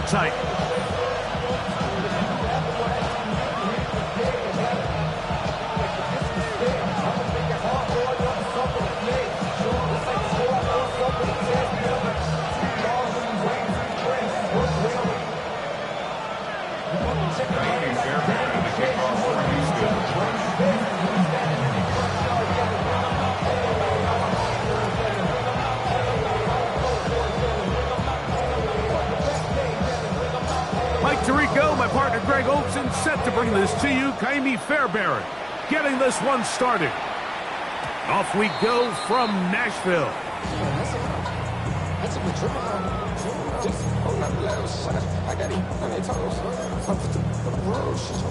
tight. Mike Tirico, my partner Greg Olson, set to bring this to you. Kaimi Fairbairn getting this one started. Off we go from Nashville. That's a good try. Just hold up the little shot. I got it on their toes. I'm for the road. She's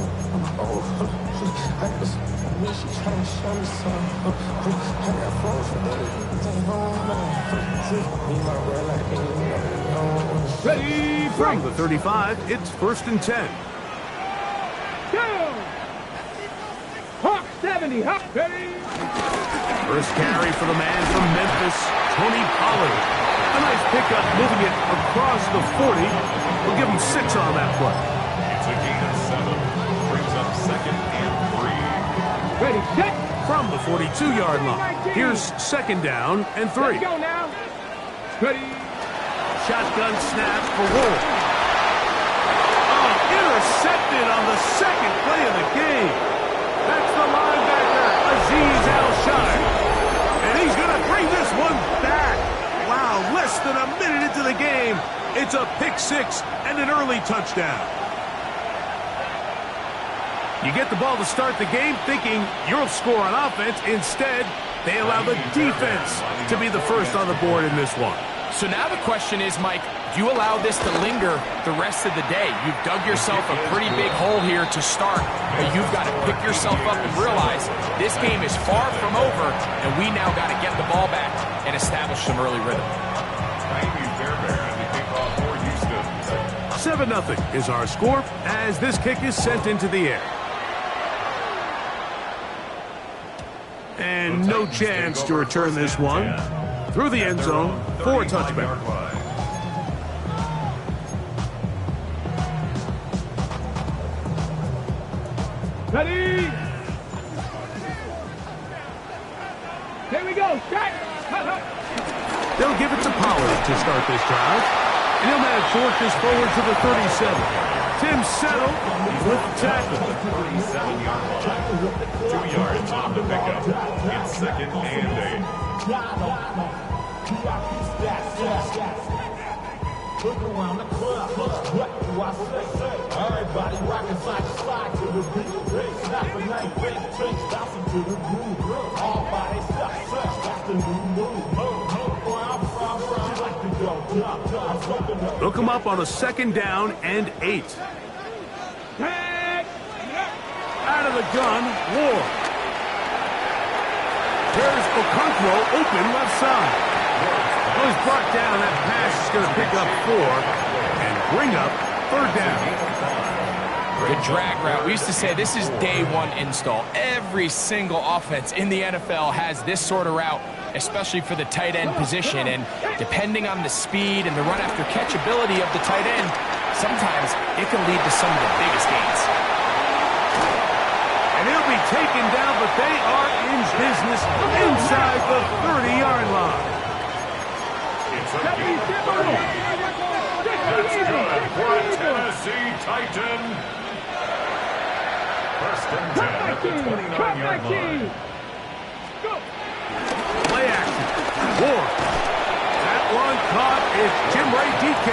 I was me. She trying to show me some. I got flows for days. Ready from the 35. It's 1st and 10. Go! Hawk 70. Hawk ready. First carry for the man from Memphis, Tony Pollard. A nice pickup, moving it across the 40. We'll give him 6 on that play. It's a gain of 7. Brings up 2nd and 3. Ready, set. From the 42-yard line. Here's 2nd down and 3. Let's go now. Ready. Shotgun snap for Wolf. Oh, intercepted on the 2nd play of the game. That's the linebacker, Azeez Al-Shire. And he's going to bring this one back. Wow, less than a minute into the game. It's a pick 6 and an early touchdown. You get the ball to start the game thinking you'll score on offense. Instead, they allow the defense to be the first on the board in this one. So now the question is, Mike, do you allow this to linger the rest of the day? You've dug yourself a pretty big hole here to start, but you've got to pick yourself up and realize this game is far from over, and we now got to get the ball back and establish some early rhythm. Kaimi Fairbairn, the kickoff for Houston. 7-0 is our score as this kick is sent into the air. And no chance to return this one. Through the end zone for a touchback. Ready. Here we go. Shot. They'll give it to Pollard to start this drive. And he'll manage to work this forward to the 37. Tim Settle with the tackle. 37-yard line. 2 yards on the pickup. It's 2nd and 8. Look around the club, what do I say? Everybody rockin' slide to the beat. Snap a night, fake tricks, bouncing to the groove. All body stuff, that's the new move. Where I'm from, like to go. Look him up on a 2nd down and 8. Out of the gun, Ward. There's Okonkwo open left side. Well, he's brought down. That pass is going to pick up 4 and bring up 3rd down. The drag route. We used to say this is day 1 install. Every single offense in the NFL has this sort of route, especially for the tight end position. And depending on the speed and the run after catch ability of the tight end, sometimes it can lead to some of the biggest gains. And he'll be taken down, but they are in business inside the 30-yard line. It's a gain of 30. That's good for a Tennessee Titan. 1st and 10 at the 29-yard line. Play action. Ward. That one caught is Jim Ray DK.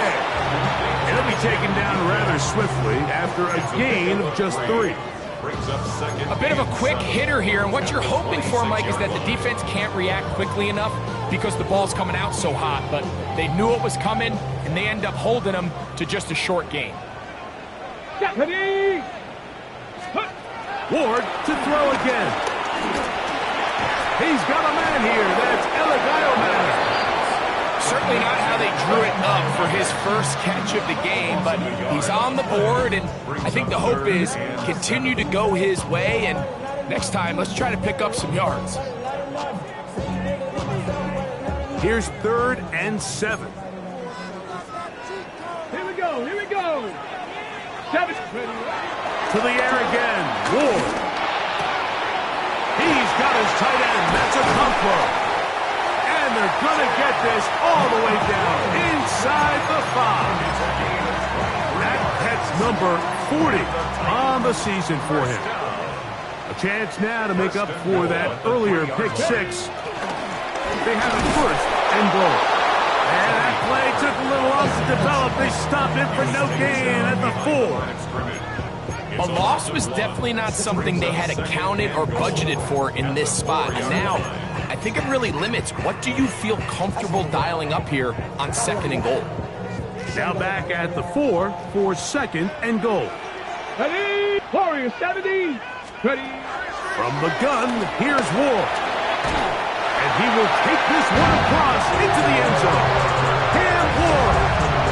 And he'll be taken down rather swiftly after a gain of just 3. Brings up 2nd. A bit of a quick hitter here, and what you're hoping for, Mike, is that the defense can't react quickly enough because the ball's coming out so hot, but they knew it was coming, and they end up holding them to just a short gain. Ready. Ward to throw again. He's got a man here. That's Eligio. Certainly not how they drew it up for his first catch of the game, but he's on the board, and I think the hope is continue to go his way, and next time, let's try to pick up some yards. Here's 3rd and 7. Here we go. go. Here we go. 7. Ready. To the air again. Ward. He's got his tight end. That's a combo. And they're going to get this all the way down inside the 5. That's number 40 on the season for him. A chance now to make up for that earlier pick 6. They have it first and goal. And that play took a little longer to develop. They stopped it for no gain at the 4. A loss was definitely not something they had accounted or budgeted for in this spot. And now, I think it really limits. What do you feel comfortable dialing up here on 2nd and goal? Now back at the 4 for 2nd and goal. Ready. Warrior 70. Ready. From the gun, here's Ward. And he will take this one across into the end zone. Cam Ward.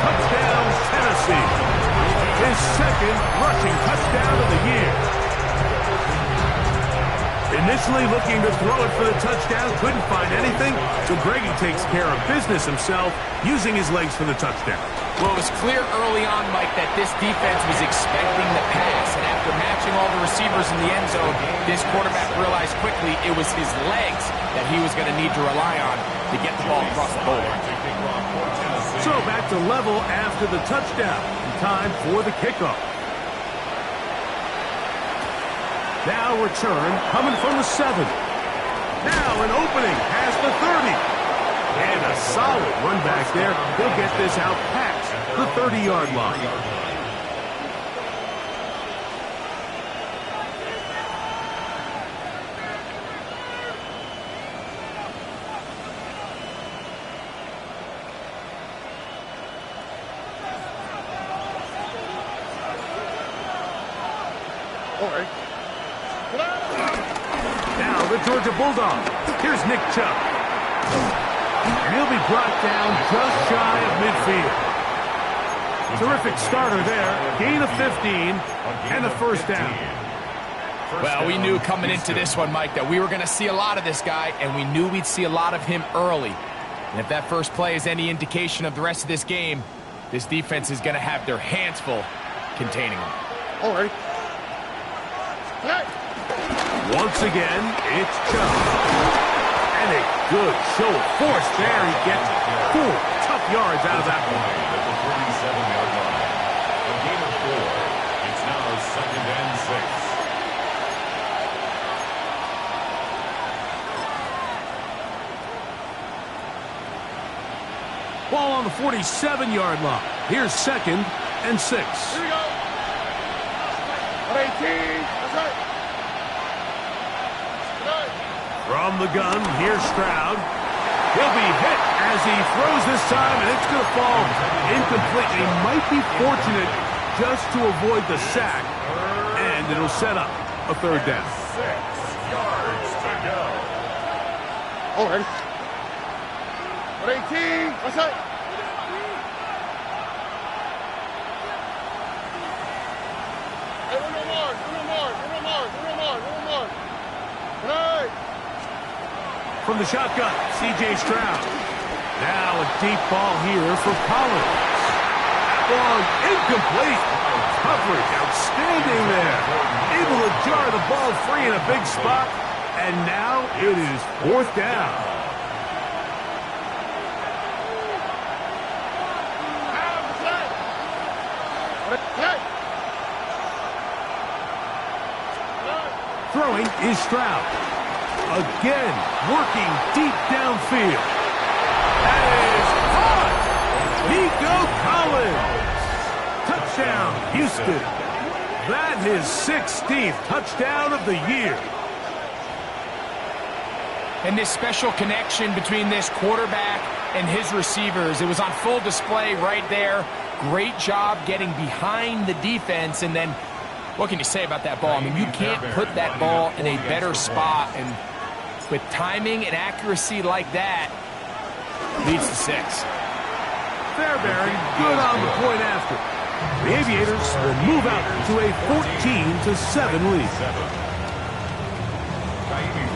Touchdown, Tennessee. His 2nd rushing touchdown of the year. Initially looking to throw it for the touchdown, couldn't find anything, so Greggy takes care of business himself, using his legs for the touchdown. Well, it was clear early on, Mike, that this defense was expecting the pass, and after matching all the receivers in the end zone, this quarterback realized quickly it was his legs that he was going to need to rely on to get the ball across the goal. So back to level after the touchdown. Time for the kickoff. Now return coming from the 7. Now an opening past the 30. And a solid run back there. He'll get this out past the 30-yard line. Now the Georgia Bulldog. Here's Nick Chubb. And he'll be brought down just shy of midfield. Terrific starter there. Gain of 15 and a first down. Well, we knew coming into this one, Mike, that we were going to see a lot of this guy, and we knew we'd see a lot of him early. And if that first play is any indication of the rest of this game, this defense is going to have their hands full containing him. All right. Once again, it's Chubb. And a good show of force there. He gets 4 tough yards out of that one. At the 37-yard line. A gain of 4. It's now 2nd and 6. Ball on the 47-yard line. Here's 2nd and 6. Here we go. 118. That's right. From the gun, here's Stroud. He'll be hit as he throws this time, and it's going to fall incomplete. He might be fortunate just to avoid the sack, and it'll set up a 3rd down. 6 yards to go. All right. 118. That's right. Hey, no more. Hey. From the shotgun, C.J. Stroud. Now a deep ball here for Collins. That one incomplete. Coverage outstanding there. Able to jar the ball free in a big spot. And now it is 4th down. Throwing is Stroud. Again, working deep downfield. That is caught! Nico Collins! Touchdown, Houston. That his 16th touchdown of the year. And this special connection between this quarterback and his receivers, it was on full display right there. Great job getting behind the defense, and then what can you say about that ball? I mean, you can't put that ball in a better spot, and with timing and accuracy like that, leads to 6. Fairbairn, good on the point after. The Aviators will move out to a 14-7 lead.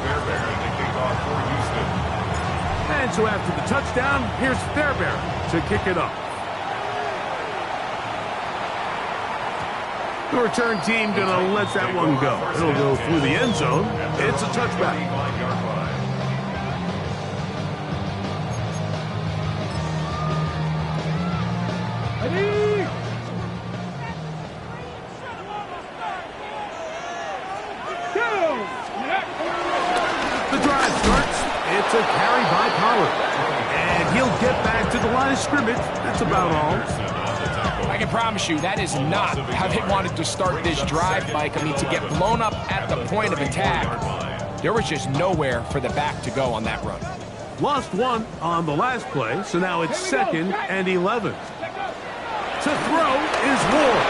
Fairbairn, the kickoff for Houston. And so after the touchdown, here's Fairbairn to kick it off. The return team going to let that one go. It'll go through the end zone. It's a touchback. The drive starts. It's a carry by Pollard. And he'll get back to the line of scrimmage. That's about all. I can promise you that is not how they wanted to start this drive, Mike. I mean, to get blown up at the point of attack, there was just nowhere for the back to go on that run. Lost one on the last play, so now it's 2nd and 11. To throw is Ward.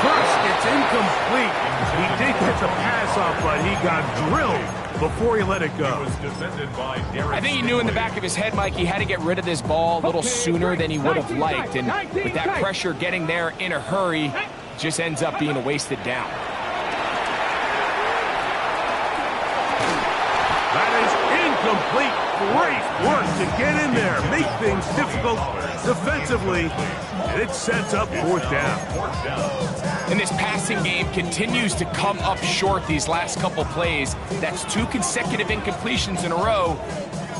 First, it's incomplete. He did get the pass off, but he got drilled before he let it go. I think he knew in the back of his head, Mike, he had to get rid of this ball a little sooner than he would have liked. And with that pressure getting there in a hurry, it just ends up being a wasted down. That is incomplete. Great work to get in there, make things difficult defensively, and it sets up 4th down. And this passing game continues to come up short these last couple plays. That's 2 consecutive incompletions in a row.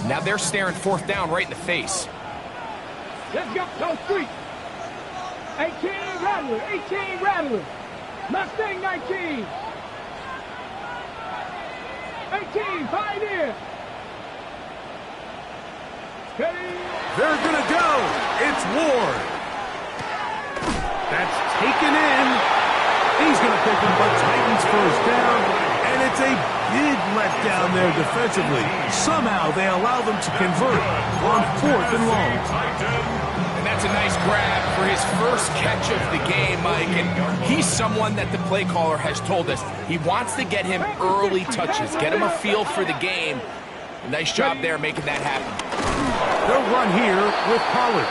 Now they're staring 4th down right in the face. Let's go street. 18 Rattler, 18 Rattler. Mustang 19. 18 Pioneer. They're going to go. It's Ward. That's taken in. He's going to pick up a Titans 1st down, and it's a big letdown there defensively. Somehow they allow them to convert on 4th and long. And that's a nice grab for his first catch of the game, Mike. And he's someone that the play caller has told us he wants to get him early touches, get him a feel for the game. Nice job there making that happen. They'll run here with Pollard.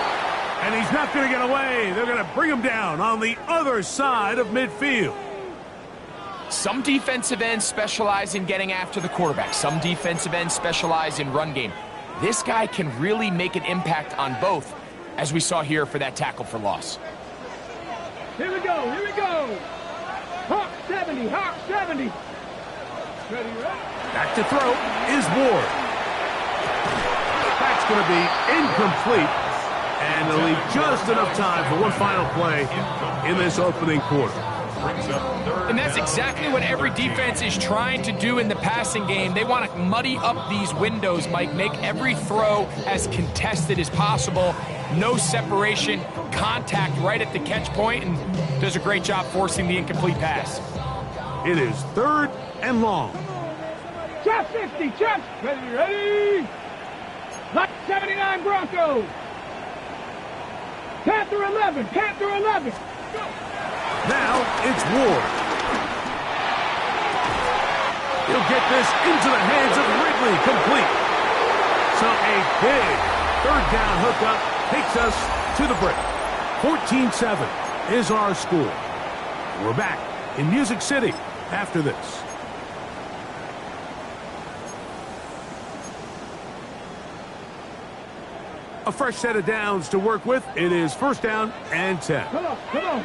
And he's not going to get away. They're going to bring him down on the other side of midfield. Some defensive ends specialize in getting after the quarterback. Some defensive ends specialize in run game. This guy can really make an impact on both, as we saw here for that tackle for loss. Here we go, here we go. Hawk 70, Hawk 70. Ready, ready? Back to throw is Ward. That's going to be incomplete. And they'll leave just enough time for one final play in this opening quarter. And that's exactly what every defense is trying to do in the passing game. They want to muddy up these windows, Mike, make every throw as contested as possible. No separation, contact right at the catch point, and does a great job forcing the incomplete pass. It is 3rd and long. Chop 50, chop. Ready, ready. Like 79 Broncos. Panther 11, Panther 11. Go. Now it's Ward. He'll get this into the hands of Ridley, complete. So a big 3rd down hookup takes us to the break. 14-7 is our score. We're back in Music City after this. A fresh set of downs to work with. It is 1st down and 10. Come on, come on.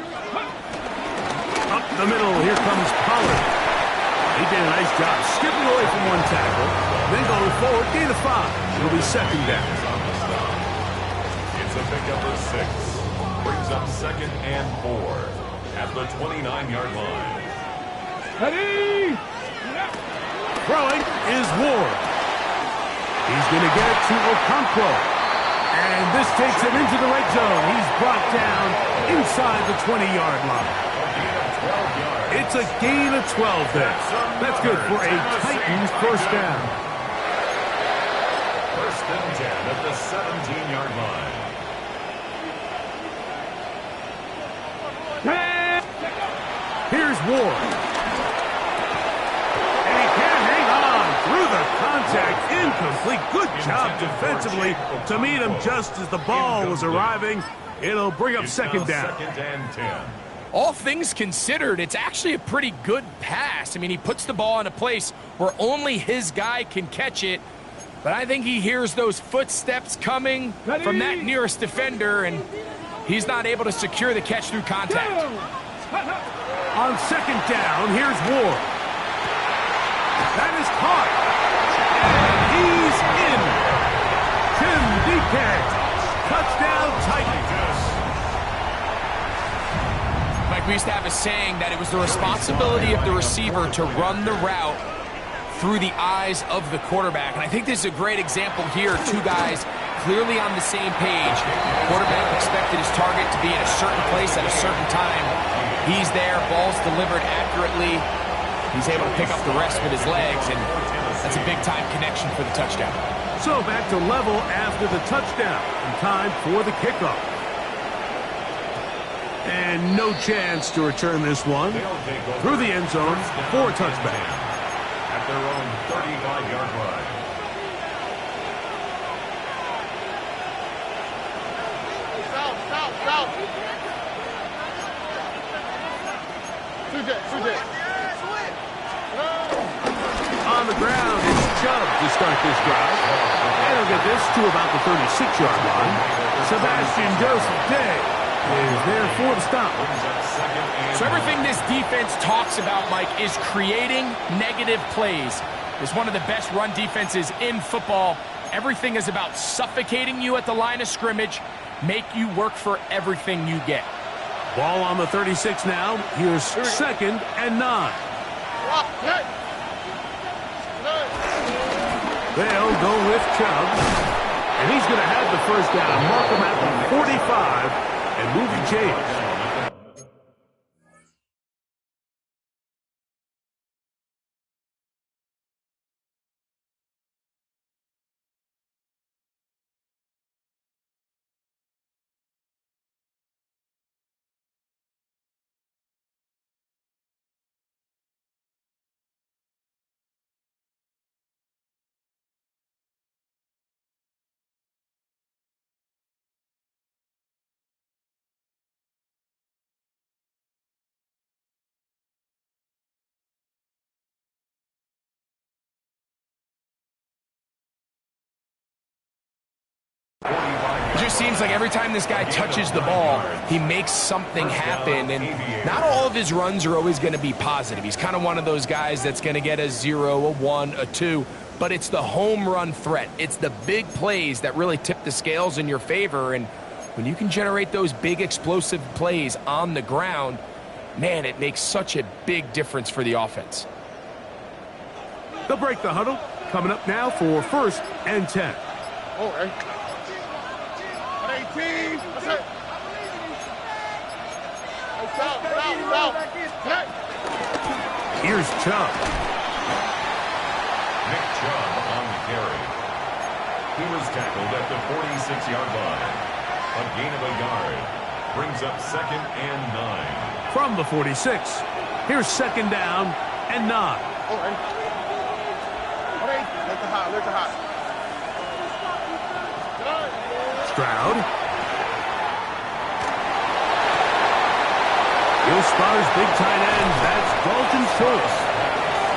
Up the middle, here comes Pollard. He did a nice job skipping away from one tackle, then going forward, gain of 5. It'll be 2nd down. It's a pickup of 6. Brings up 2nd and 4 at the 29-yard line. Ready. Throwing is Ward. He's going to get it to Okonkwo. And this takes him into the red zone. He's brought down inside the 20-yard line. It's a gain of 12 there. That's good for a Titans 1st down. 1st and 10 at the 17-yard line. Here's Ward. And he can't hang on through the contact. Incomplete. Good job defensively to meet him just as the ball was arriving. It'll bring up 2nd down. 2nd and 10. All things considered, it's actually a pretty good pass. I mean, he puts the ball in a place where only his guy can catch it. But I think he hears those footsteps coming from that nearest defender, and he's not able to secure the catch through contact. On second down, here's Ward. That is caught. And he's in. Tim DK. Touchdown Titans. Mike, we used to have a saying that it was the responsibility of the receiver to run the route through the eyes of the quarterback. And I think this is a great example here. Two guys clearly on the same page. Quarterback expected his target to be in a certain place at a certain time. He's there, ball's delivered accurately. He's able to pick up the rest with his legs, and that's a big-time connection for the touchdown. So back to level after the touchdown. And time for the kickoff. And no chance to return this one through the end zone for a touchback. At their own 35-yard line. Stop. On the ground, it's Chubb to start this drive. And he'll get this to about the 36-yard line. Sebastian Joseph Day is there for the stop. So everything this defense talks about, Mike, is creating negative plays. It's one of the best run defenses in football. Everything is about suffocating you at the line of scrimmage, make you work for everything you get. Ball on the 36 now. Here's second and 9. They'll go with Chubb. And he's going to have the first down. Mark him at the 45 and move the chains. It just seems like every time this guy touches the ball, he makes something happen, and not all of his runs are always going to be positive. He's kind of one of those guys that's going to get a 0, a 1, a 2, but it's the home run threat. It's the big plays that really tip the scales in your favor, and when you can generate those big explosive plays on the ground, man, it makes such a big difference for the offense. They'll break the huddle. Coming up now for first and 10. All right. 18. That's it. Stop. Here's Chubb. Nick Chubb on the carry. He was tackled at the 46-yard line. A gain of a yard. Brings up second and 9. From the 46. Here's second down and 9. All right. Let the hot. Stroud. He'll spot his big tight end. That's Dalton Schultz.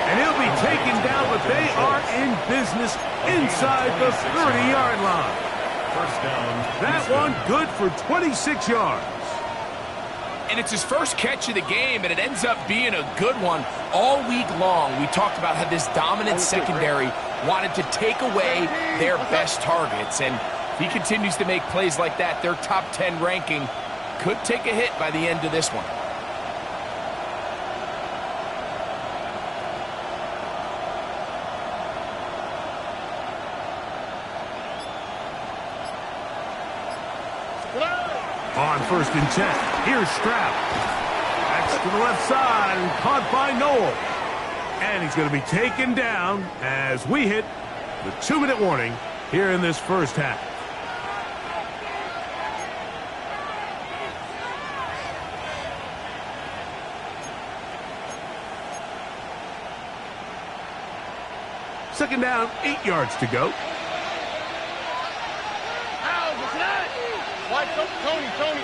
And he'll be taken down, but they are in business inside the 30-yard line. First down. That one good for 26 yards. And it's his first catch of the game, and it ends up being a good one. All week long, we talked about how this dominant secondary wanted to take away their best targets. And if he continues to make plays like that, their top 10 ranking could take a hit by the end of this one. On first and 10, here's Stroud. Backs to the left side and caught by Noel. And he's going to be taken down as we hit the 2-minute warning here in this first half. Second down, 8 yards to go. White, Tony.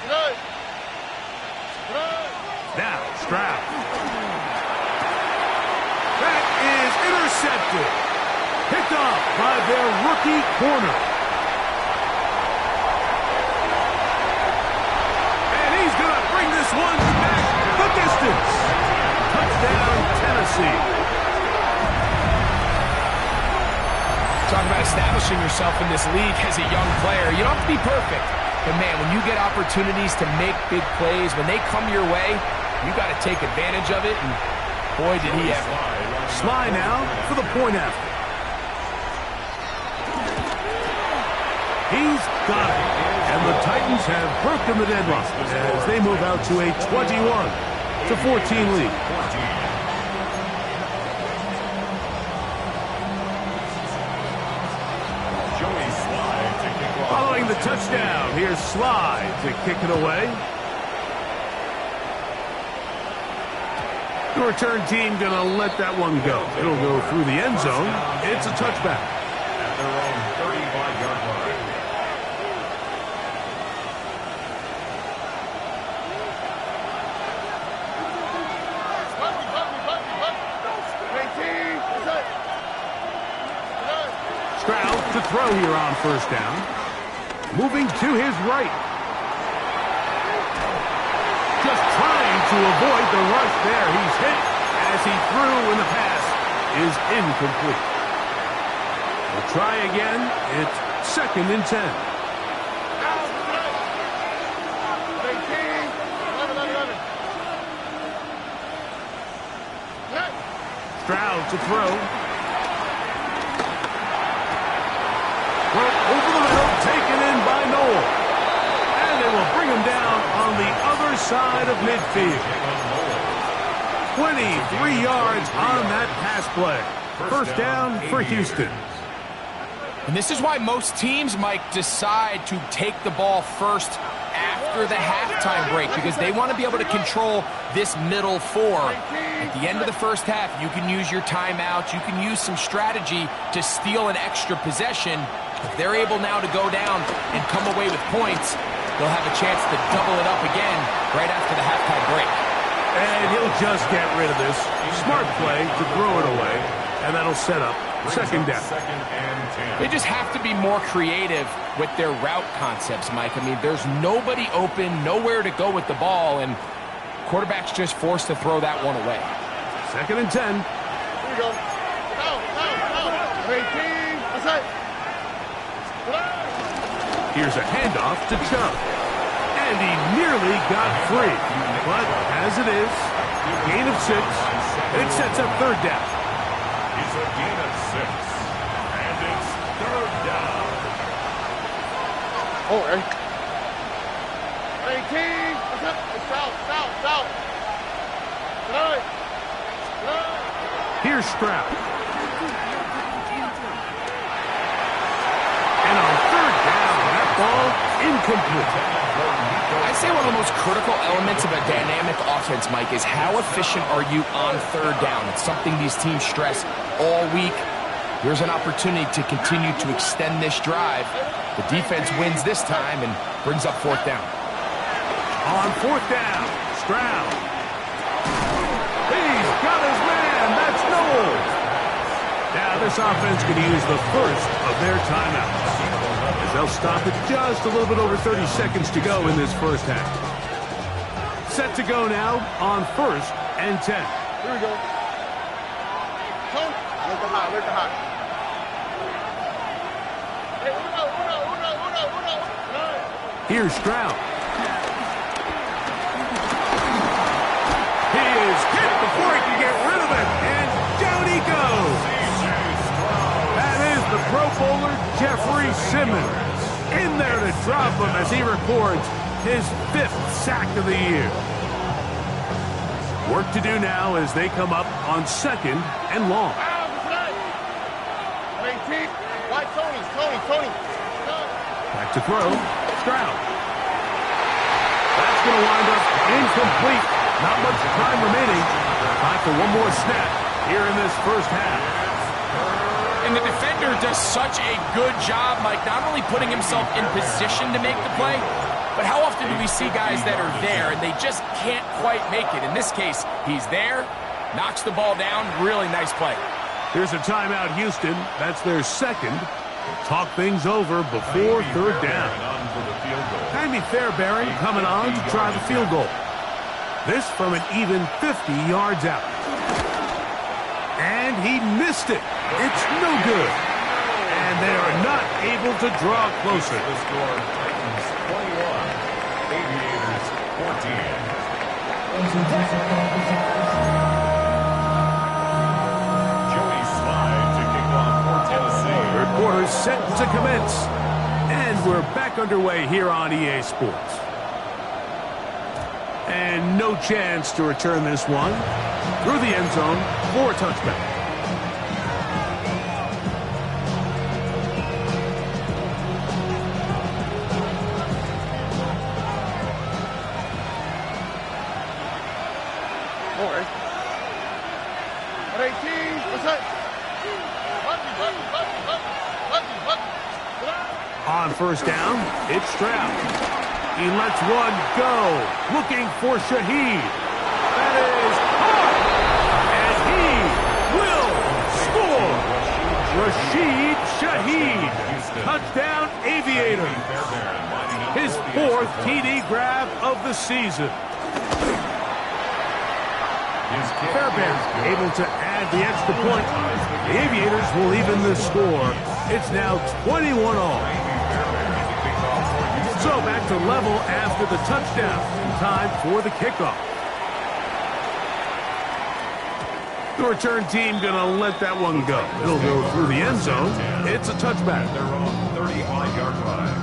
Good. Now, Stroud. That is intercepted. Picked off by their rookie corner. receive. Talk about establishing yourself in this league as a young player. You don't have to be perfect. But, man, when you get opportunities to make big plays, when they come your way, you got to take advantage of it. And, boy, did he ever. Sly now for the point after. He's got it. And the Titans have broken the deadlock as they move out to a 21-14 lead. Following the touchdown, here's Sly to kick it away. The return team going to let that one go. It'll go through the end zone. It's a touchback. At their own 35-yard line. Stroud to throw here on first down. Moving to his right. Just trying to avoid the rush there. He's hit as he threw, and the pass is incomplete. We'll try again. It's 2nd and 10. Stroud to throw. Well, over the middle, taken in by Noel. And they will bring him down on the other side of midfield. 23 yards on that pass play. First down for Houston. And this is why most teams, Mike, decide to take the ball first after the halftime break, because they want to be able to control this middle four. At the end of the first half, you can use your timeouts. You can use some strategy to steal an extra possession. If they're able now to go down and come away with points, they'll have a chance to double it up again right after the halftime break. And he'll just get rid of this. Smart play to throw it away, and that'll set up 2nd down. 2nd and 10. They just have to be more creative with their route concepts, Mike. I mean, there's nobody open, nowhere to go with the ball, and quarterback's just forced to throw that one away. 2nd and 10. Here we go. Out. 18. That's it. Here's a handoff to Chubb. And he nearly got free. But as it is, gain of 6. It sets up 3rd down. It's a gain of 6. And it's 3rd down. Oh, 18. That's it. It's out. Good. Here's Stroud. And on 3rd down, that ball incomplete. I'd say one of the most critical elements of a dynamic offense, Mike, is how efficient are you on 3rd down? It's something these teams stress all week. Here's an opportunity to continue to extend this drive. The defense wins this time and brings up 4th down. On 4th down, Stroud. He's got his man. That's Noel. Now this offense can use the first of their timeouts, as they'll stop it just a little bit over 30 seconds to go in this first half. Set to go now on 1st and 10. Here we go. Tony. Look at high. Hey, uno. Here's Stroud. He is hit before he can get rid of it, and down he goes. That is the Pro Bowler Jeffrey Simmons in there to drop him as he records his 5th sack of the year. Work to do now as they come up on 2nd and long. 19. Why Tony? Back to throw. Stroud. That's going to wind up incomplete. Not much time remaining. Time for one more snap here in this first half. And the defender does such a good job, Mike, not only putting himself in position to make the play, but how often do we see guys that are there and they just can't quite make it? In this case, he's there, knocks the ball down. Really nice play. Here's a timeout, Houston. That's their 2nd. Talk things over before 3rd down. Andy Fairbairn coming on to try the field goal. This from an even 50 yards out. and he missed it. It's no good. And they are not able to draw closer. The score, Titans 21, Aviators 14. Joey Slide to kick off for Tennessee. Third quarter set to commence. And we're back underway here on EA Sports. And no chance to return this one. Through the end zone for a touchback. On first down, it's Stroud. He lets one go, looking for Shaheed. That is hard, and he will score. Rashid Shaheed, touchdown Aviators. His fourth TD grab of the season. Fairbairn able to add the extra point. The Aviators will even the score. It's now 21-all. So back to level after the touchdown. Time for the kickoff. The return team gonna let that one go. It'll go through the end zone. It's a touchback. Their own 35-yard line.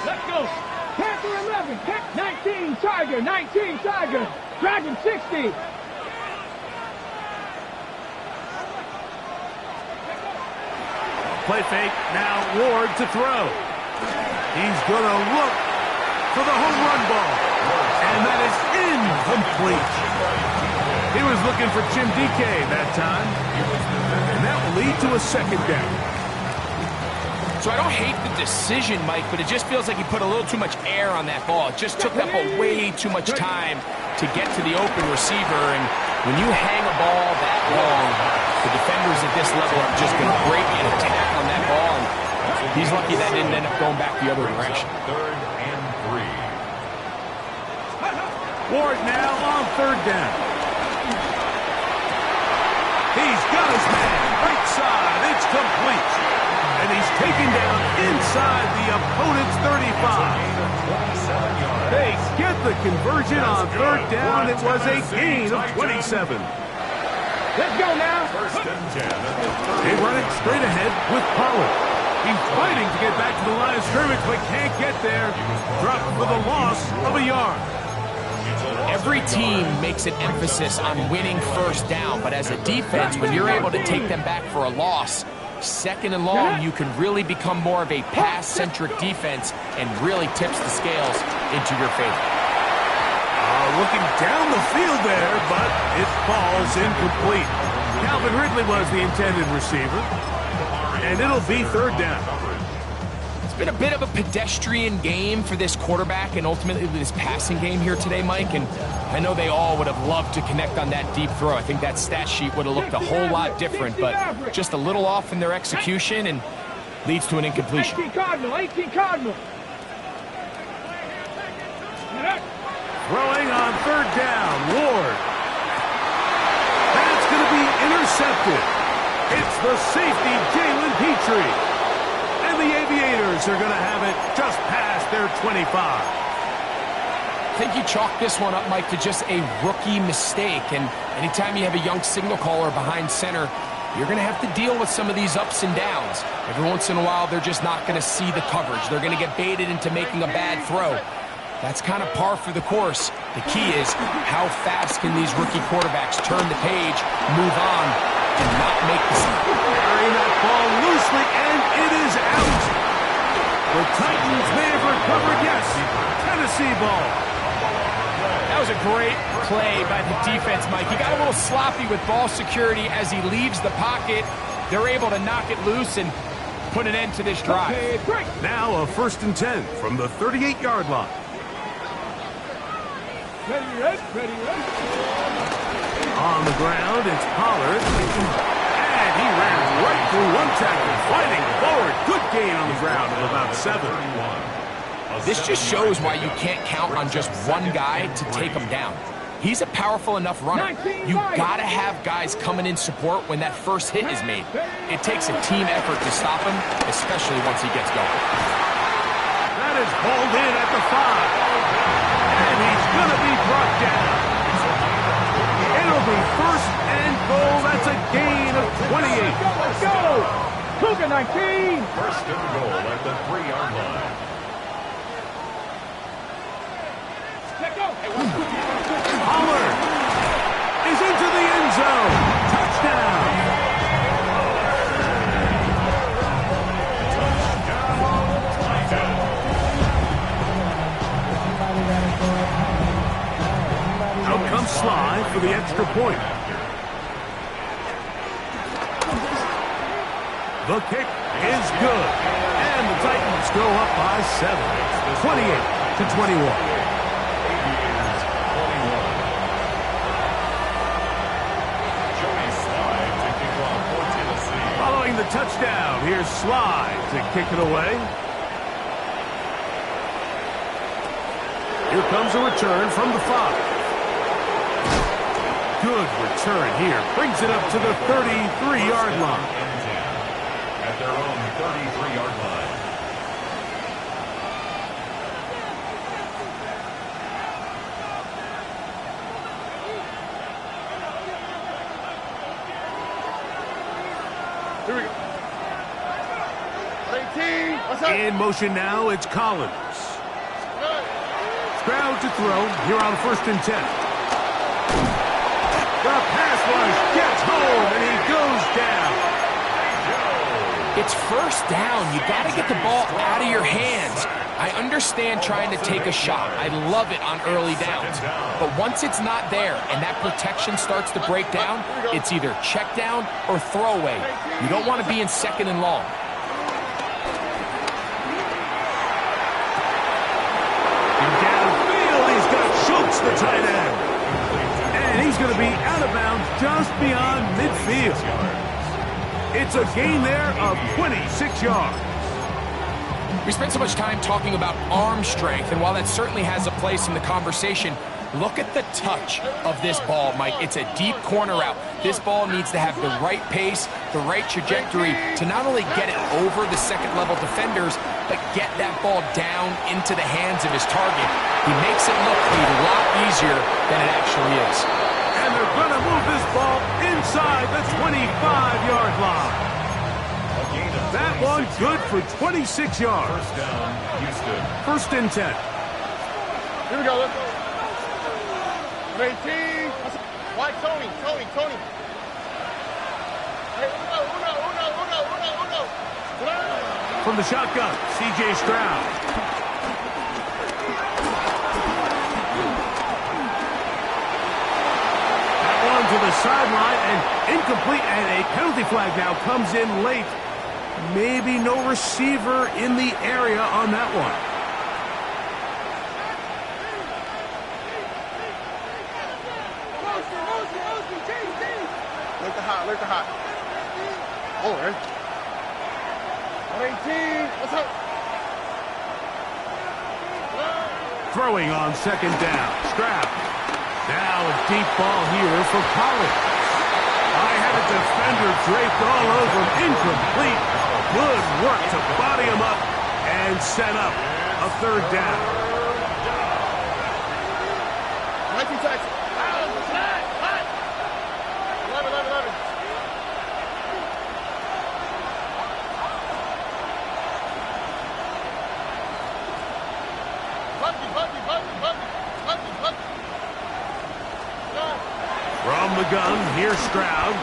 Let's go. Panther 11, 19 Tiger, 19 Tiger, Dragon 60. Play fake, now Ward to throw. He's gonna look for the home run ball. And that is incomplete. He was looking for Jim DK that time. And that will lead to a second down. So I don't hate the decision, Mike, but it just feels like he put a little too much air on that ball. It just took up way too much time to get to the open receiver. And when you hang a ball that long, the defenders at this level are just going to break and attack on that ball. And he's lucky that didn't end up going back the other direction. Third and 3. Ward now on third down. He's got his man right side. It's complete. And he's taken down inside the opponent's 35. They get the conversion on third down. It was a gain of 27. Let's go now. First and 10. They run it straight ahead with Pollard. He's fighting to get back to the line of scrimmage, but can't get there. Dropped for the loss of a yard. Every team makes an emphasis on winning first down, but as a defense, when you're able to take them back for a loss, second and long, you can really become more of a pass-centric defense and really tips the scales into your favor. Looking down the field there, but it falls incomplete. Calvin Ridley was the intended receiver, and it'll be third down. It's been a bit of a pedestrian game for this quarterback and ultimately this passing game here today, Mike, and I know they all would have loved to connect on that deep throw. I think that stat sheet would have looked a whole lot different, but just a little off in their execution and leads to an incompletion. 18 Cardinal, 18 Cardinal. Throwing on third down, Ward. That's going to be intercepted. It's the safety, Jalen Petrie. And the Aviators are going to have it just past their 25. I think you chalk this one up, Mike, to just a rookie mistake. And anytime you have a young signal caller behind center, you're going to have to deal with some of these ups and downs. Every once in a while, they're just not going to see the coverage. They're going to get baited into making a bad throw. That's kind of par for the course. The key is how fast can these rookie quarterbacks turn the page, move on, and not make the mistake. Carrying that ball loosely, and it is out. The Titans may have recovered, yes. Tennessee ball. That was a great play by the defense, Mike. He got a little sloppy with ball security as he leaves the pocket. They're able to knock it loose and put an end to this drive. Now a 1st and 10 from the 38-yard line. Ready. On the ground, it's Pollard. And he ran right through one tackle, fighting forward. Good gain on the ground of about 7. This just shows why you can't count on just one guy to take him down. He's a powerful enough runner. You gotta have guys coming in support when that first hit is made. It takes a team effort to stop him, especially once he gets going. That is hauled in at the 5. And he's gonna be brought down. It'll be first and goal. That's a gain of 28. Let's go! Cougar 19! First and goal at the 3-yard line. Pollard is into the end zone. Touchdown. Out comes Sly for the extra point. The kick is good. And the Titans go up by 7. 28-21. Following the touchdown, here's Sly to kick it away. Here comes a return from the 5. Good return here. Brings it up to the 33-yard line. At their own 33-yard line. Here we go. 18. What's up? In motion now, it's Collins. Stroud to throw here on 1st and 10. The pass rush gets home, and he goes down. It's first down. You got to get the ball out of your hands. I understand trying to take a shot. I love it on early downs. But once it's not there and that protection starts to break down, it's either check down or throwaway. You don't want to be in 2nd and long. Downfield, he's got Schultz, the tight end. And he's going to be out of bounds just beyond midfield. It's a gain there of 26 yards. We spent so much time talking about arm strength, and while that certainly has a place in the conversation, look at the touch of this ball, Mike. It's a deep corner route. This ball needs to have the right pace, the right trajectory to not only get it over the second-level defenders, but get that ball down into the hands of his target. He makes it look a lot easier than it actually is. And they're going to move this ball inside the 25-yard line. That one good for 26 yards. First down, Houston. 1st and 10. Here we go. Let's go. 18. Why Tony? Hey, uno. From the shotgun, C.J. Stroud. That one to the sideline and incomplete, and a penalty flag now comes in late. Maybe no receiver in the area on that one. Look the hot. Oh, right. 18. What's up? Throwing on 2nd down. Stroud. Now a deep ball here for Collins. I had a defender draped all over him. Incomplete. Good work to body him up and set up a 3rd down. 19 tackles. 11. From the gun, here's Stroud.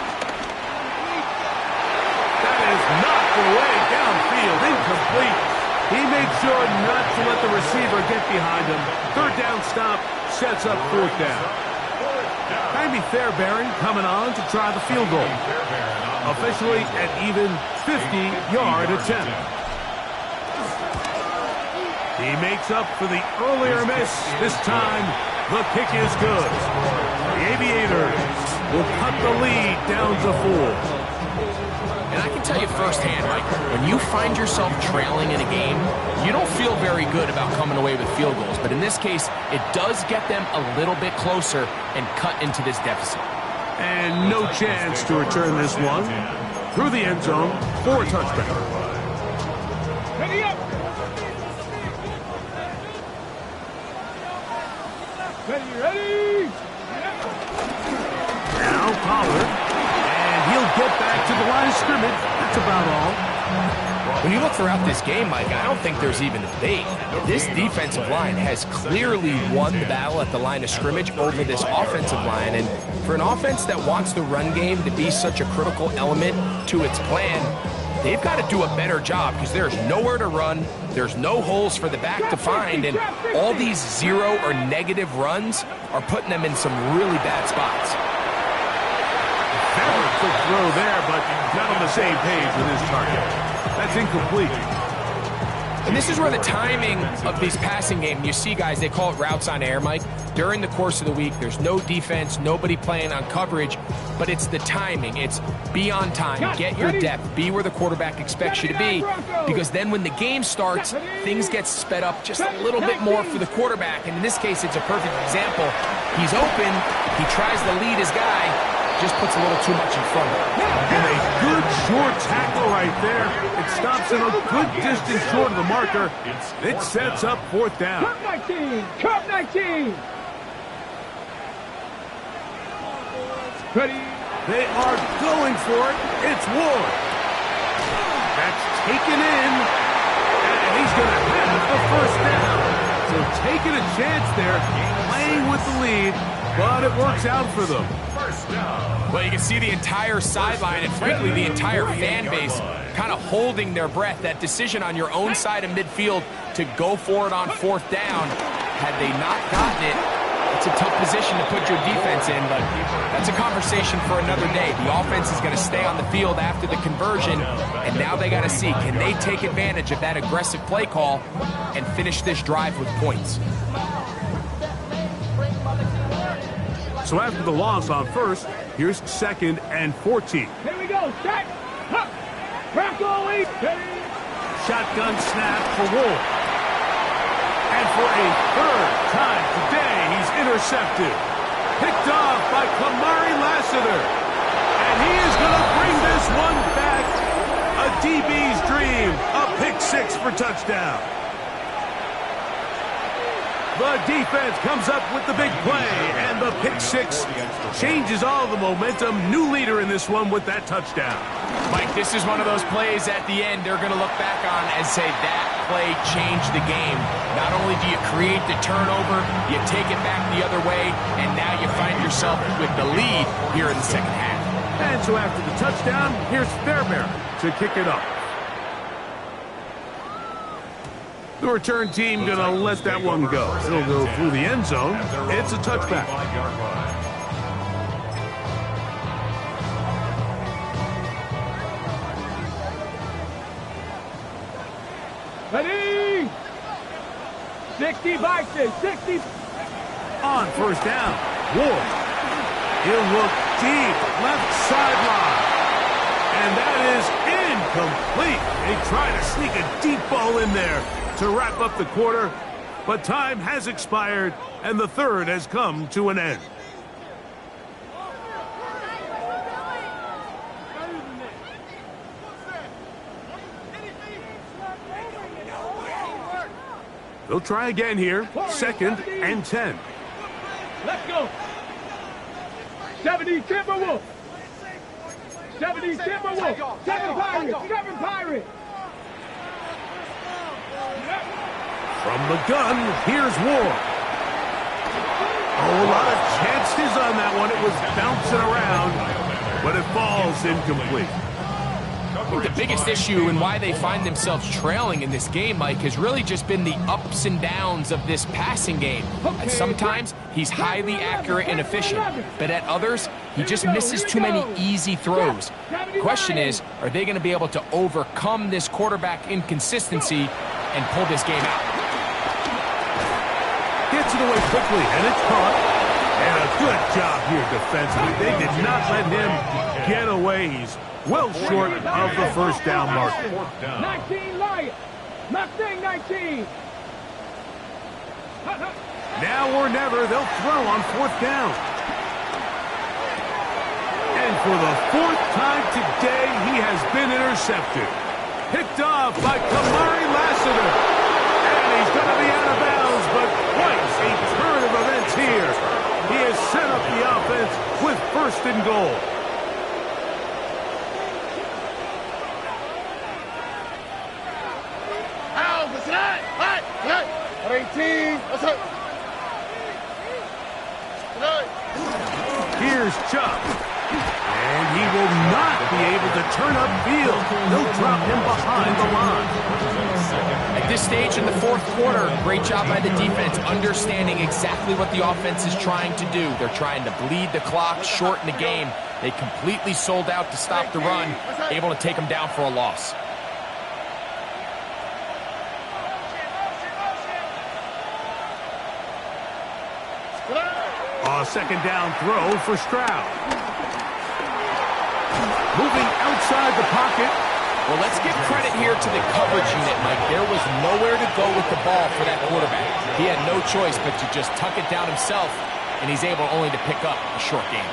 That is knocked away downfield, incomplete. He made sure not to let the receiver get behind him. 3rd down stop sets up 4th down. Jaime Fairbairn coming on to try the field goal. Officially an even 50-yard attempt. He makes up for the earlier miss. This time, the kick is good. The Aviators will cut the lead down to 4. And I can tell you firsthand, Mike, when you find yourself trailing in a game, you don't feel very good about coming away with field goals. But in this case, it does get them a little bit closer and cut into this deficit. And no chance to return this one through the end zone for a touchback. Ready up. Ready. Now Pollard, and he'll get back to the line of scrimmage. That's about all. When you look throughout this game, Mike, I don't think there's even a debate. This defensive line has clearly won the battle at the line of scrimmage over this offensive line. And for an offense that wants the run game to be such a critical element to its plan, they've got to do a better job because there's nowhere to run, there's no holes for the back to find, and all these zero or negative runs are putting them in some really bad spots. Very quick throw there, but not on the same page with his target. That's incomplete. And this is where the timing of these passing games, you see guys, they call it routes on air, Mike. During the course of the week, there's no defense, nobody playing on coverage, but it's the timing. It's be on time, get your depth, be where the quarterback expects you to be, because then when the game starts, things get sped up just a little bit more for the quarterback. And in this case, it's a perfect example. He's open, he tries to lead his guy, just puts a little too much in front of him. And a good short tackle right there. It stops him a good distance short of the marker. It sets up fourth down. Cup 19. Cup 19. Ready. They are going for it. It's Ward. That's taken in. And he's going to have the first down. So taking a chance there, playing with the lead, but it works out for them. Well, you can see the entire sideline and, frankly, the entire fan base kind of holding their breath. That decision on your own side of midfield to go for it on fourth down, had they not gotten it, it's a tough position to put your defense in, but that's a conversation for another day. The offense is going to stay on the field after the conversion, and now they got to see, can they take advantage of that aggressive play call and finish this drive with points? So after the loss on first, here's 2nd and 14. Here we go. Set. Up. Bronco lead. Shotgun snap for Ward. And for a third time today, he's intercepted. Picked off by Kamari Lassiter. And he is going to bring this one back. A DB's dream. A pick six for touchdown. The defense comes up with the big play, and the pick six changes all the momentum. New leader in this one with that touchdown. Mike, this is one of those plays at the end they're going to look back on and say that play changed the game. Not only do you create the turnover, you take it back the other way, and now you find yourself with the lead here in the second half. And so after the touchdown, here's Fairbairn to kick it up. The return team going to let that one go. It'll go through the end zone. It's a touchback. Ready. 60 Vikings. 60. On first down, Ward. He'll look deep, left sideline. And that is incomplete. They try to sneak a deep ball in there to wrap up the quarter, but time has expired, and the third has come to an end. They'll try again here, 2nd and 10. Let's go. 70 Timberwolf. 70 Timberwolf. 7 Pirates. 7 Pirates. From the gun, here's Ward. Oh, a lot of chances on that one. It was bouncing around, but it falls incomplete. I think the biggest issue and why they find themselves trailing in this game, Mike, has really just been the ups and downs of this passing game. And sometimes he's highly accurate and efficient, but at others, he just misses too many easy throws. The question is, are they going to be able to overcome this quarterback inconsistency and pull this game out? Gets it away quickly, and it's caught. And a Good job here defensively. They did not let him get away. He's well short of the first down marker. 19 Lions. Mustang 19. Now or never, they'll throw on fourth down. And for the fourth time today, he has been intercepted. Picked off by Kamari Lassiter. And he's going to be out of bounds, but quite a turn of events here. He has set up the offense with first and goal. Here's Chubb. And he will not be able to turn upfield. They'll drop him behind the line. At this stage in the fourth quarter, great job by the defense, understanding exactly what the offense is trying to do. They're trying to bleed the clock, shorten the game. They completely sold out to stop the run, able to take them down for a loss. A second down throw for Stroud. Moving outside the pocket. Well, let's give credit here to the coverage unit, Mike. There was nowhere to go with the ball for that quarterback. He had no choice but to just tuck it down himself, and he's able only to pick up a short gain.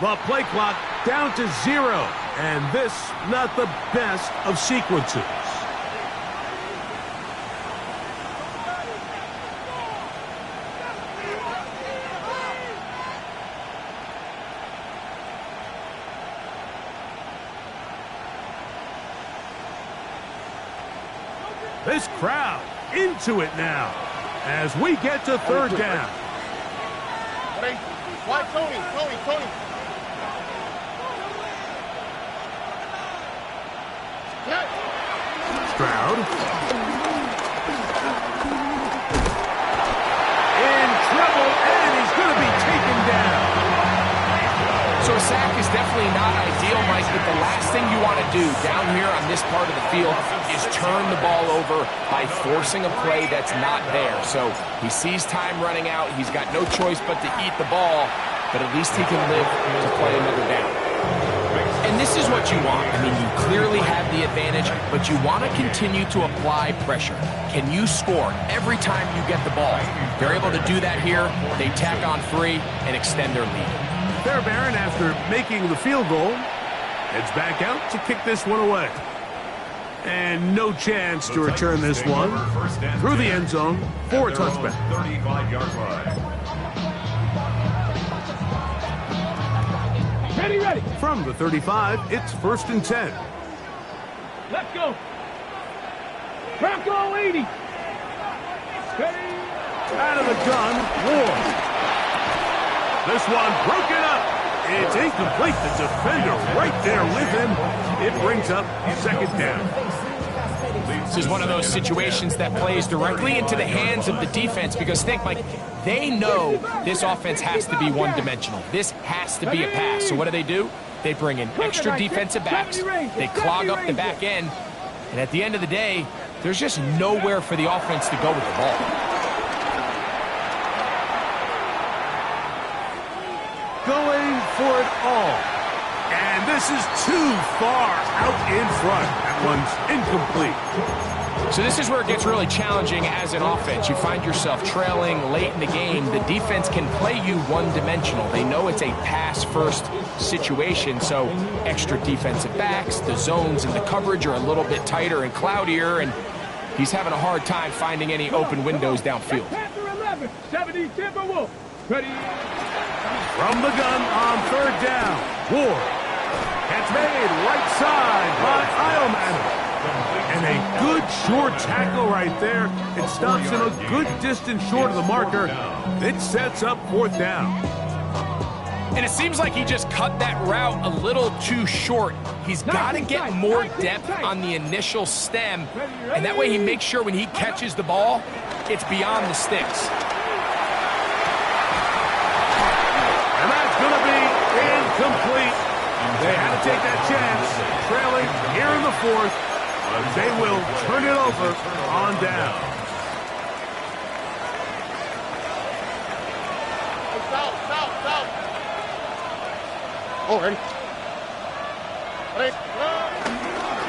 The play clock down to 0. And this, not the best of sequences. This crowd into it now as we get to third down. Tony. Stroud. In trouble, and he's going to be taken down. So a sack is definitely not ideal, Mike, but the last thing you want to do down here on this part of the field is turn the ball over by forcing a play that's not there. So he sees time running out. He's got no choice but to eat the ball, but at least he can live to play another down. And this is what you want. I mean, you clearly have the advantage, but you want to continue to apply pressure. Can you score every time you get the ball? They're able to do that here. They tack on 3 and extend their lead. Fairbairn, after making the field goal, heads back out to kick this one away. And no chance to return this one through the end zone for a touchback. 35-yard line. Ready. From the 35, it's 1st and 10. Let's go. Bronco 80. Ready. Out of the gun, Ward. This one broken up. It's incomplete. The defender right there with him. It brings up second down. This is one of those situations that plays directly into the hands of the defense because think, Mike, they know this offense has to be one-dimensional. This has to be a pass. So what do? They bring in extra defensive backs. They clog up the back end. And at the end of the day, there's just nowhere for the offense to go with the ball. Going for it all. And this is too far out in front. That one's incomplete. So this is where it gets really challenging as an offense. You find yourself trailing late in the game. The defense can play you one-dimensional. They know it's a pass-first situation, so extra defensive backs, the zones and the coverage are a little bit tighter and cloudier, and he's having a hard time finding any open windows downfield. Panther 11, 70 Timberwolf. Ready. From the gun on third down, Ward. It's made right side by Ioman. And a good short tackle right there. It stops him a good distance short of the marker. It sets up 4th down. And it seems like he just cut that route a little too short. He's got to get more depth on the initial stem, and that way he makes sure when he catches the ball, it's beyond the sticks. And that's going to be incomplete. They had to take that chance, trailing here in the 4th. They will turn it over on down. Oh, ready?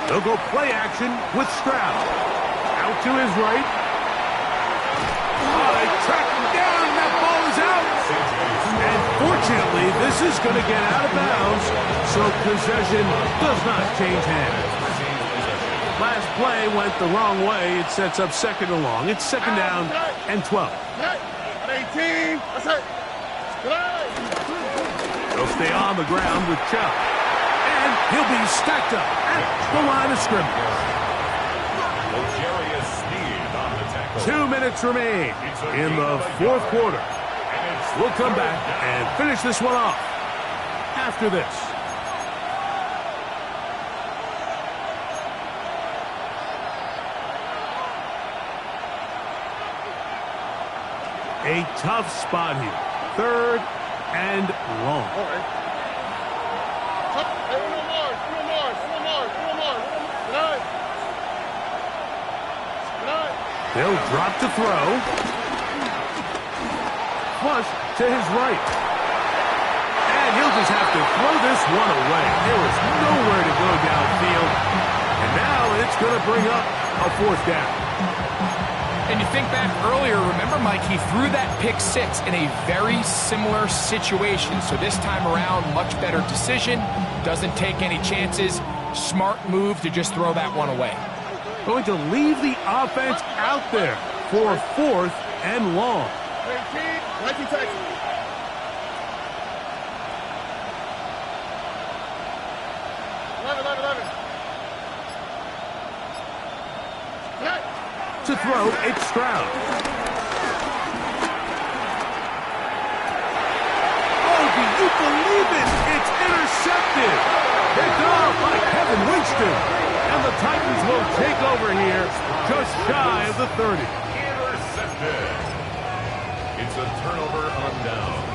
They'll go play action with Stroud. Out to his right. Oh, they track him down, and that ball is out. And fortunately, this is going to get out of bounds, so possession does not change hands. Last play went the wrong way. It sets up 2nd and long. It's 2nd down and 12. 18. That's it. He'll stay on the ground with Chubb. And he'll be stacked up at the line of scrimmage. 2 minutes remain in the 4th quarter. We'll come back and finish this one off after this. A tough spot here. 3rd and long. All right. Hey, one more. They'll drop to throw. Flush to his right. And he'll just have to throw this one away. There was nowhere to go downfield. And now it's going to bring up a 4th down. And you think back earlier, remember, Mike, he threw that pick 6 in a very similar situation. So this time around, much better decision. Doesn't take any chances. Smart move to just throw that one away. Going to leave the offense out there for 4th and long. 19 Texas. To throw, it's Stroud. Oh, do you believe it? It's intercepted. Picked off by Kevin Winston. And the Titans will take over here just shy of the 30. Intercepted. It's a turnover on down.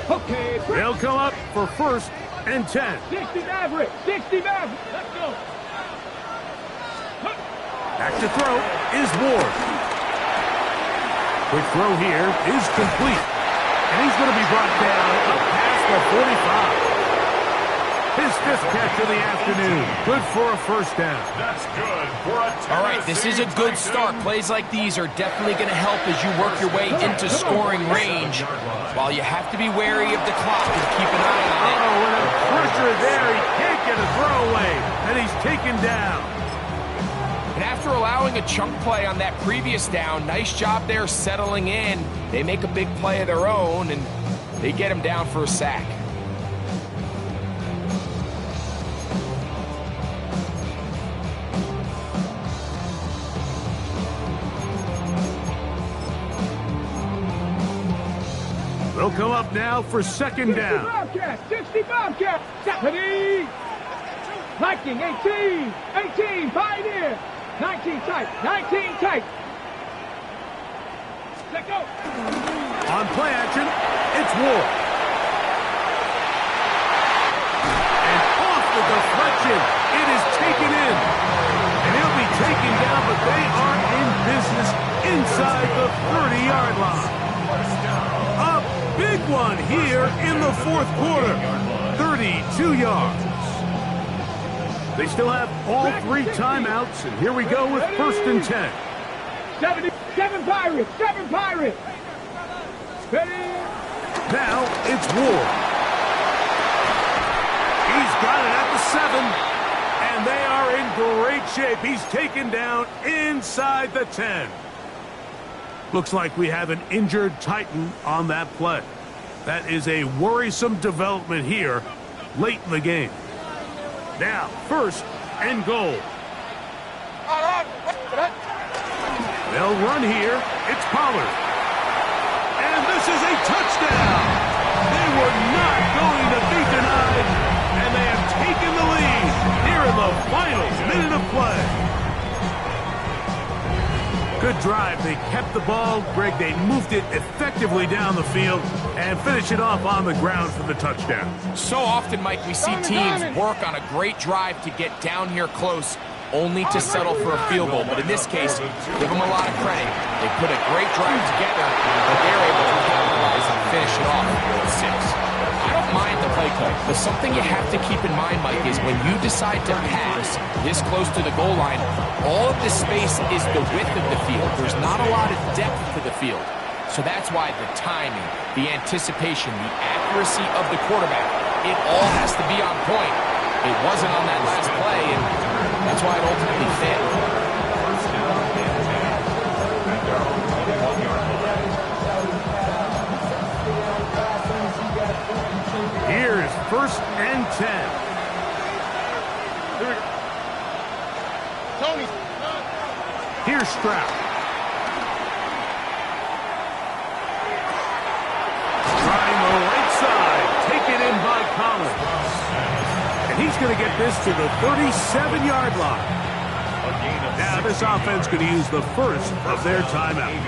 Okay, They'll come up for 1st and 10. 60 Maverick. 60 Maverick. Let's go. Back to throw is Ward. Quick throw here is complete. And he's going to be brought down up past the 45. His 5th catch of the afternoon. Good for a 1st down. That's good for a Tennessee. All right, this is a good start. Plays like these are definitely going to help as you work your way into scoring range. While you have to be wary of the clock and keep an eye on it. Oh, and a pressure there. He can't get a throwaway. And he's taken down. And after allowing a chunk play on that previous down, nice job there settling in. They make a big play of their own, and they get him down for a sack. They'll come up now for 2nd down. 60 Bobcat. 70. Lightning, 18. 18, Pioneer. 19 tight. 19 tight. Let go. On play action, it's Ward. And off the deflection, it is taken in. And he'll be taken down, but they are in business inside the 30-yard line. A big one here in the 4th quarter. 32 yards. They still have all 3 timeouts, and here we go with 1st and 10. 7 Pirates. 7 Pirates. Ready. Now it's Ward. He's got it at the 7, and they are in great shape. He's taken down inside the 10. Looks like we have an injured Titan on that play. That is a worrisome development here late in the game. Now, first and goal. They'll run here. It's Pollard. And this is a touchdown. They were not going to be denied, and they have taken the lead here in the final minute of play. Good drive. They kept the ball. Greg, they moved it effectively down the field and finished it off on the ground for the touchdown. So often, Mike, we see teams work on a great drive to get down here close, only to settle for a field goal. But in this case, give them a lot of credit. They put a great drive together, but they're able to capitalize and finish it off with 6. I don't mind the play call, but something you have to keep in mind, Mike, is when you decide to pass this close to the goal line, all of the space is the width of the field. There's not a lot of depth to the field. So that's why the timing, the anticipation, the accuracy of the quarterback, it all has to be on point. It wasn't on that last play, and that's why it ultimately failed. Here's first and 10. Here we go. Tony. Here's Stroud. Trying the right side. Taken in by Collins. And he's going to get this to the 37-yard line. Now this offense going to use the first of their timeouts.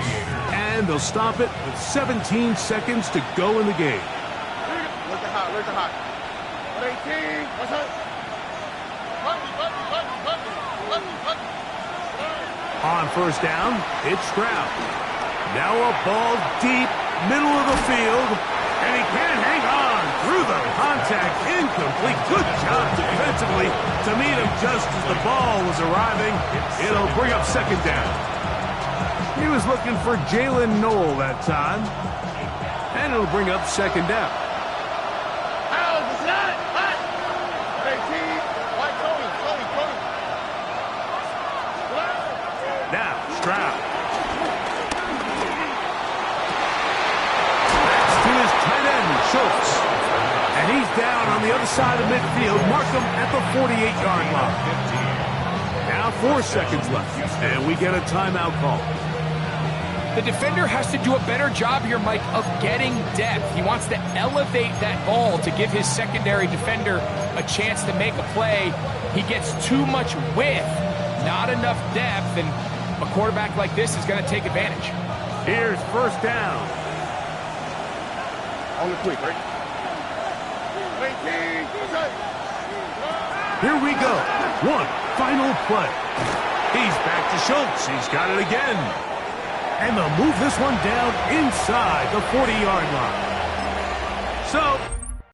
And they'll stop it with 17 seconds to go in the game. Where's the hot? 118. What's up? On first down, it's Stroud. Now a ball deep, middle of the field, and he can't hang on through the contact. Incomplete. Good job defensively to meet him just as the ball was arriving. It'll bring up second down. He was looking for Jalen Noel that time, and it'll bring up second down. Now, Stroud. That's to his tight end, Schultz. And he's down on the other side of midfield. Mark him at the 48-yard line. Now 4 seconds left, and we get a timeout call. The defender has to do a better job here, Mike, of getting depth. He wants to elevate that ball to give his secondary defender a chance to make a play. He gets too much width, not enough depth, and a quarterback like this is going to take advantage. Here's first down. On the quick, right? 18. Here we go. One final play. He's back to Schultz. He's got it again. And they'll move this one down inside the 40-yard line.